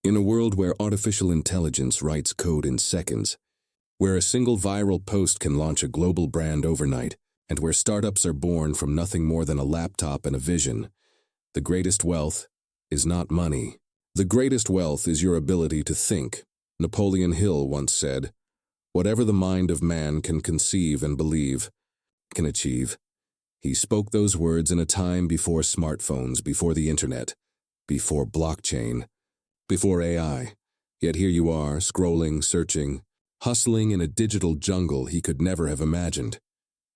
In a world where artificial intelligence writes code in seconds, where a single viral post can launch a global brand overnight, and where startups are born from nothing more than a laptop and a vision, the greatest wealth is not money. The greatest wealth is your ability to think. Napoleon Hill once said, "Whatever the mind of man can conceive and believe, can achieve." He spoke those words in a time before smartphones, before the internet, before blockchain, before AI. Yet here you are, scrolling, searching, hustling in a digital jungle he could never have imagined,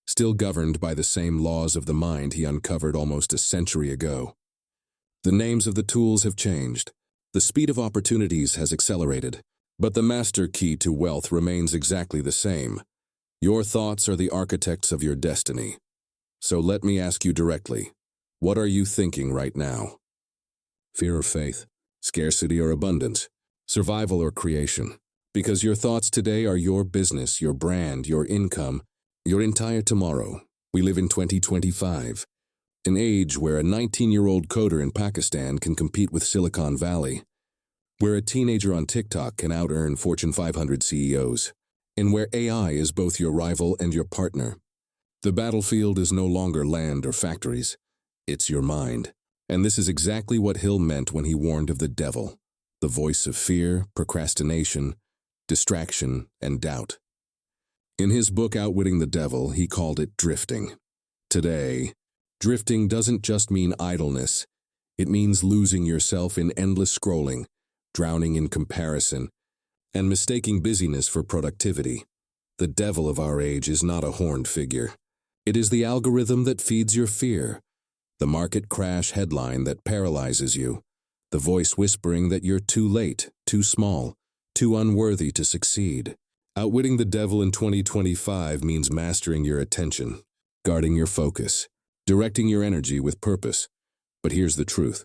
still governed by the same laws of the mind he uncovered almost a century ago. The names of the tools have changed. The speed of opportunities has accelerated, but the master key to wealth remains exactly the same. Your thoughts are the architects of your destiny. So let me ask you directly, what are you thinking right now? Fear or faith? Scarcity or abundance? Survival or creation? Because your thoughts today are your business, your brand, your income, your entire tomorrow. We live in 2025, an age where a 19-year-old coder in Pakistan can compete with Silicon Valley, where a teenager on TikTok can out-earn Fortune 500 CEOs, and where AI is both your rival and your partner. The battlefield is no longer land or factories, it's your mind. And this is exactly what Hill meant when he warned of the devil, the voice of fear, procrastination, distraction, and doubt. In his book Outwitting the Devil, he called it drifting. Today, drifting doesn't just mean idleness, it means losing yourself in endless scrolling, drowning in comparison, and mistaking busyness for productivity. The devil of our age is not a horned figure. It is the algorithm that feeds your fear, the market crash headline that paralyzes you, the voice whispering that you're too late, too small, too unworthy to succeed. Outwitting the devil in 2025 means mastering your attention, guarding your focus, directing your energy with purpose. But here's the truth.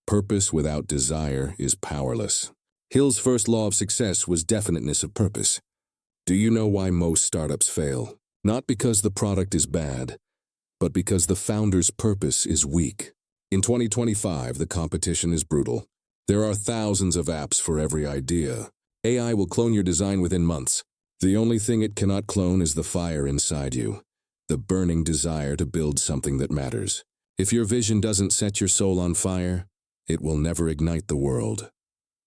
Purpose without desire is powerless. Hill's first law of success was definiteness of purpose. Do you know why most startups fail? Not because the product is bad, but because the founder's purpose is weak. In 2025, the competition is brutal. There are thousands of apps for every idea. AI will clone your design within months. The only thing it cannot clone is the fire inside you, the burning desire to build something that matters. If your vision doesn't set your soul on fire, it will never ignite the world.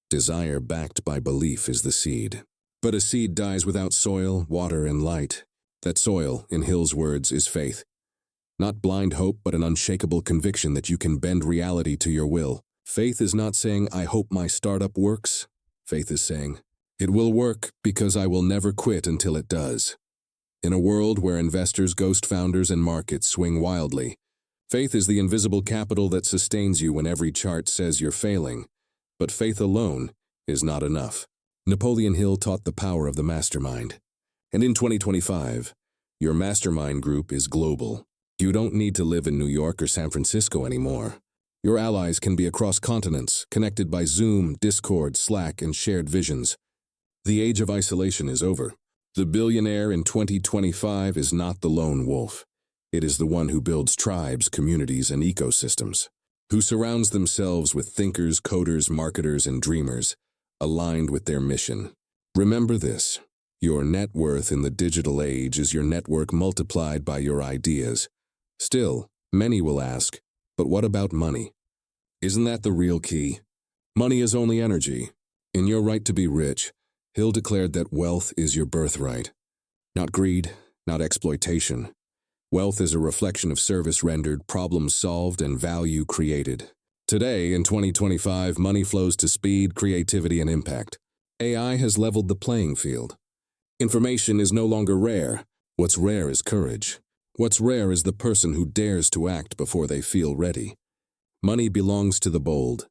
Desire backed by belief is the seed. But a seed dies without soil, water, and light. That soil, in Hill's words, is faith. Not blind hope, but an unshakable conviction that you can bend reality to your will. Faith is not saying, "I hope my startup works." Faith is saying, "It will work because I will never quit until it does." In a world where investors, ghost founders, and markets swing wildly, faith is the invisible capital that sustains you when every chart says you're failing. But faith alone is not enough. Napoleon Hill taught the power of the mastermind. And in 2025, your mastermind group is global. You don't need to live in New York or San Francisco anymore. Your allies can be across continents, connected by Zoom, Discord, Slack, and shared visions. The age of isolation is over. The billionaire in 2025 is not the lone wolf. It is the one who builds tribes, communities, and ecosystems, who surrounds themselves with thinkers, coders, marketers, and dreamers, aligned with their mission. Remember this. Your net worth in the digital age is your network multiplied by your ideas. Still, many will ask, but what about money? Isn't that the real key? Money is only energy. In your right to be rich, Hill declared that wealth is your birthright. Not greed, not exploitation. Wealth is a reflection of service rendered, problems solved, and value created. Today, in 2025, money flows to speed, creativity, and impact. AI has leveled the playing field. Information is no longer rare. What's rare is courage. What's rare is the person who dares to act before they feel ready. Money belongs to the bold.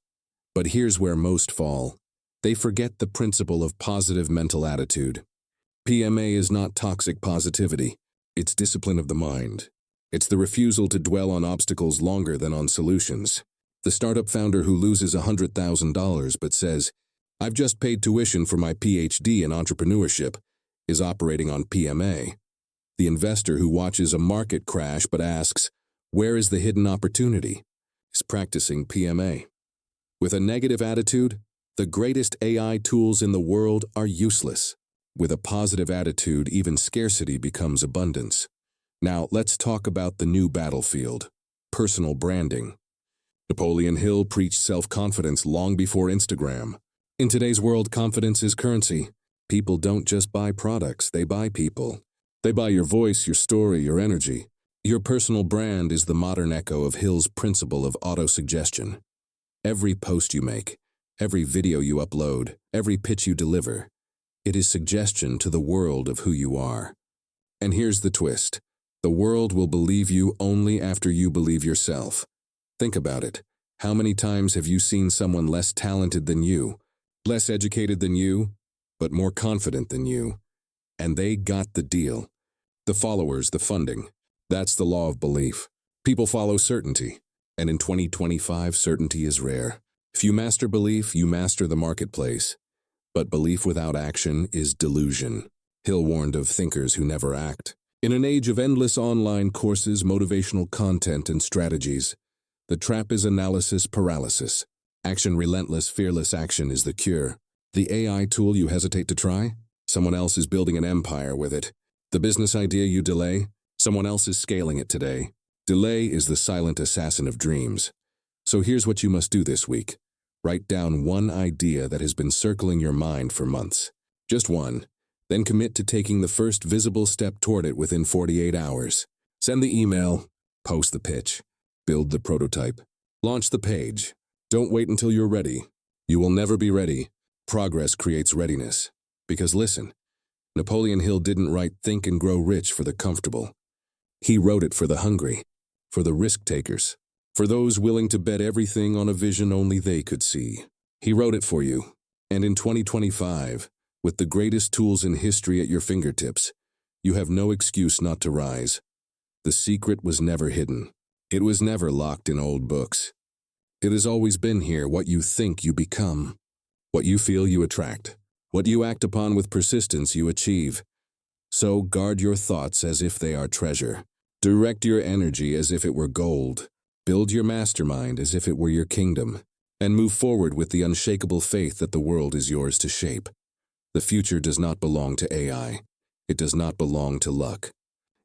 But here's where most fall. They forget the principle of positive mental attitude. PMA is not toxic positivity. It's discipline of the mind. It's the refusal to dwell on obstacles longer than on solutions. The startup founder who loses $100,000 but says, "I've just paid tuition for my PhD in entrepreneurship," is operating on PMA. The investor who watches a market crash but asks, "Where is the hidden opportunity?" is practicing PMA. With a negative attitude, The greatest AI tools in the world are useless. With a positive attitude, even scarcity becomes abundance. Now, let's talk about the new battlefield: personal branding. Napoleon Hill preached self-confidence long before Instagram. In today's world, confidence is currency. People don't just buy products, they buy people. They buy your voice, your story, your energy. Your personal brand is the modern echo of Hill's principle of auto-suggestion. Every post you make, every video you upload, every pitch you deliver, it is suggestion to the world of who you are. And here's the twist: the world will believe you only after you believe yourself. Think about it. How many times have you seen someone less talented than you, less educated than you, but more confident than you? And they got the deal. The followers, the funding. That's the law of belief. People follow certainty. And in 2025, certainty is rare. If you master belief, you master the marketplace. But belief without action is delusion. Hill warned of thinkers who never act. In an age of endless online courses, motivational content, and strategies, the trap is analysis paralysis. Action, relentless, fearless action is the cure. The AI tool you hesitate to try? Someone else is building an empire with it. The business idea you delay? Someone else is scaling it today. Delay is the silent assassin of dreams. So here's what you must do this week. Write down one idea that has been circling your mind for months. Just one. Then commit to taking the first visible step toward it within 48 hours. Send the email, post the pitch, build the prototype, launch the page. Don't wait until you're ready. You will never be ready. Progress creates readiness. Because listen, Napoleon Hill didn't write Think and Grow Rich for the comfortable. He wrote it for the hungry, for the risk-takers, for those willing to bet everything on a vision only they could see. He wrote it for you. And in 2025, with the greatest tools in history at your fingertips, you have no excuse not to rise. The secret was never hidden. It was never locked in old books. It has always been here: what you think you become. What you feel you attract. What you act upon with persistence you achieve. So guard your thoughts as if they are treasure. Direct your energy as if it were gold. Build your mastermind as if it were your kingdom. And move forward with the unshakable faith that the world is yours to shape. The future does not belong to AI. It does not belong to luck.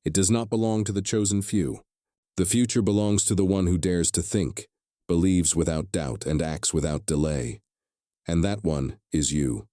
It does not belong to the chosen few. The future belongs to the one who dares to think, believes without doubt, and acts without delay. And that one is you.